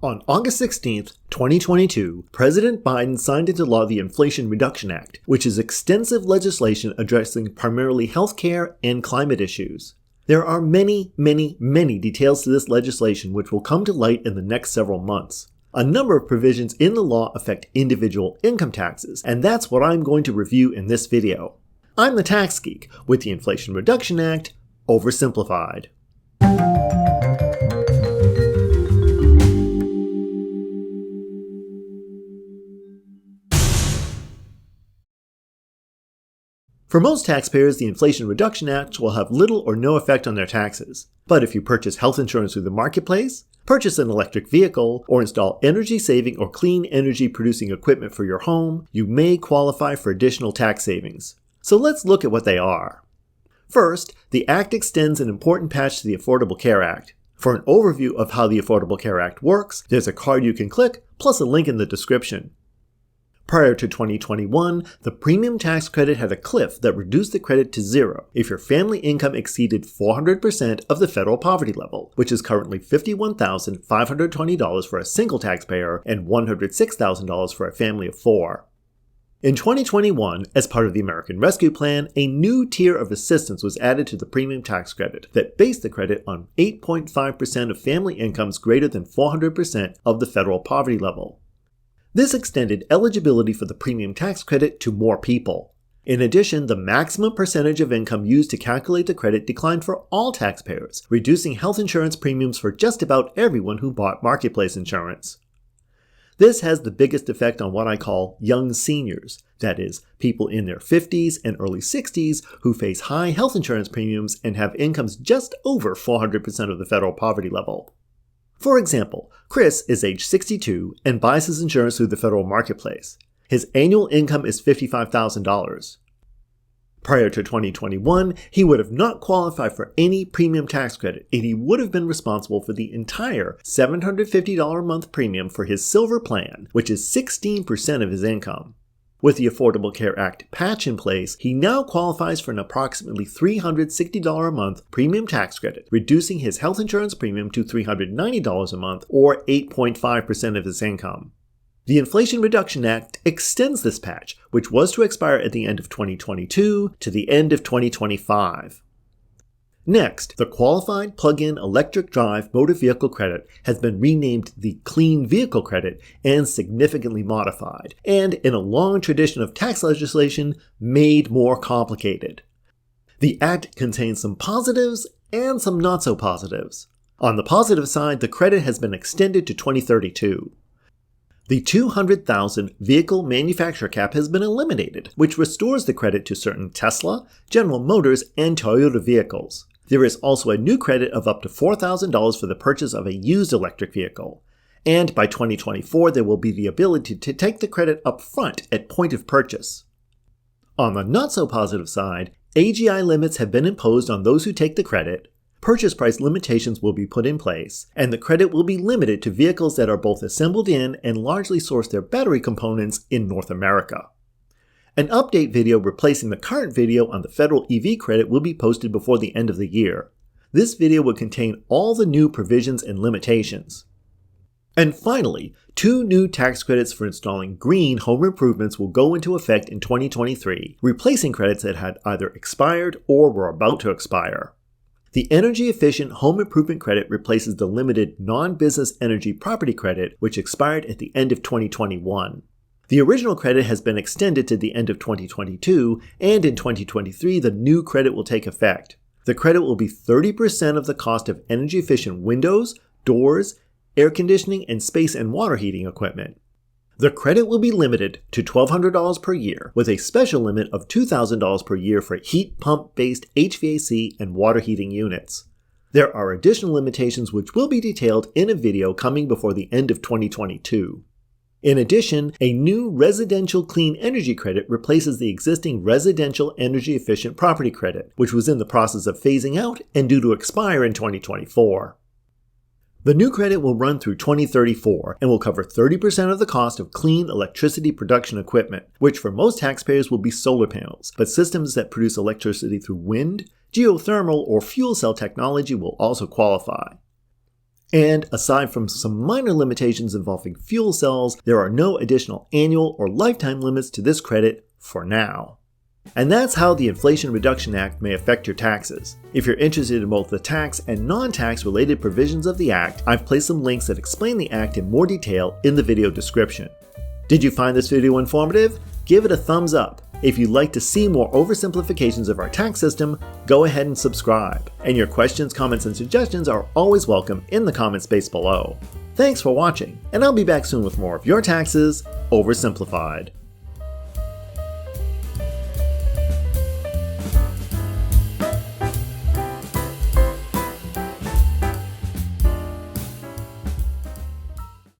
On August 16, 2022, President Biden signed into law the Inflation Reduction Act, which is extensive legislation addressing primarily healthcare and climate issues. There are many details to this legislation which will come to light in the next several months. A number of provisions in the law affect individual income taxes, and that's what I'm going to review in this video. I'm the Tax Geek with the Inflation Reduction Act, oversimplified. For most taxpayers, the Inflation Reduction Act will have little or no effect on their taxes. But if you purchase health insurance through the marketplace, purchase an electric vehicle, or install energy-saving or clean energy-producing equipment for your home, you may qualify for additional tax savings. So let's look at what they are. First, the Act extends an important patch to the Affordable Care Act. For an overview of how the Affordable Care Act works, there's a card you can click, plus a link in the description. Prior to 2021, the premium tax credit had a cliff that reduced the credit to zero if your family income exceeded 400% of the federal poverty level, which is currently $51,520 for a single taxpayer and $106,000 for a family of four. In 2021, as part of the American Rescue Plan, a new tier of assistance was added to the premium tax credit that based the credit on 8.5% of family incomes greater than 400% of the federal poverty level. This extended eligibility for the premium tax credit to more people. In addition, the maximum percentage of income used to calculate the credit declined for all taxpayers, reducing health insurance premiums for just about everyone who bought marketplace insurance. This has the biggest effect on what I call young seniors, that is, people in their 50s and early 60s who face high health insurance premiums and have incomes just over 400% of the federal poverty level. For example, Chris is age 62 and buys his insurance through the federal marketplace. His annual income is $55,000. Prior to 2021, he would have not qualified for any premium tax credit, and he would have been responsible for the entire $750 a month premium for his Silver plan, which is 16% of his income. With the Affordable Care Act patch in place, he now qualifies for an approximately $360 a month premium tax credit, reducing his health insurance premium to $390 a month, or 8.5% of his income. The Inflation Reduction Act extends this patch, which was to expire at the end of 2022, to the end of 2025. Next, the Qualified Plug-in Electric Drive Motor Vehicle Credit has been renamed the Clean Vehicle Credit and significantly modified, and in a long tradition of tax legislation, made more complicated. The Act contains some positives and some not-so-positives. On the positive side, the credit has been extended to 2032. The 200,000 vehicle manufacturer cap has been eliminated, which restores the credit to certain Tesla, General Motors, and Toyota vehicles. There is also a new credit of up to $4,000 for the purchase of a used electric vehicle. And by 2024, there will be the ability to take the credit up front at point of purchase. On the not-so-positive side, AGI limits have been imposed on those who take the credit, purchase price limitations will be put in place, and the credit will be limited to vehicles that are both assembled in and largely source their battery components in North America. An update video replacing the current video on the federal EV credit will be posted before the end of the year. This video will contain all the new provisions and limitations. And finally, 2 new tax credits for installing green home improvements will go into effect in 2023, replacing credits that had either expired or were about to expire. The Energy Efficient Home Improvement Credit replaces the limited non-business energy property credit, which expired at the end of 2021. The original credit has been extended to the end of 2022, and in 2023 the new credit will take effect. The credit will be 30% of the cost of energy-efficient windows, doors, air conditioning, and space and water heating equipment. The credit will be limited to $1,200 per year, with a special limit of $2,000 per year for heat pump-based HVAC and water heating units. There are additional limitations which will be detailed in a video coming before the end of 2022. In addition, a new residential clean energy credit replaces the existing residential energy efficient property credit, which was in the process of phasing out and due to expire in 2024. The new credit will run through 2034 and will cover 30% of the cost of clean electricity production equipment, which for most taxpayers will be solar panels, but systems that produce electricity through wind, geothermal, or fuel cell technology will also qualify. And aside from some minor limitations involving fuel cells, there are no additional annual or lifetime limits to this credit for now. And that's how the Inflation Reduction Act may affect your taxes. If you're interested in both the tax and non-tax related provisions of the Act, I've placed some links that explain the Act in more detail in the video description. Did you find this video informative? Give it a thumbs up. If you'd like to see more oversimplifications of our tax system, go ahead and subscribe. And your questions, comments, and suggestions are always welcome in the comment space below. Thanks for watching, and I'll be back soon with more of your taxes oversimplified.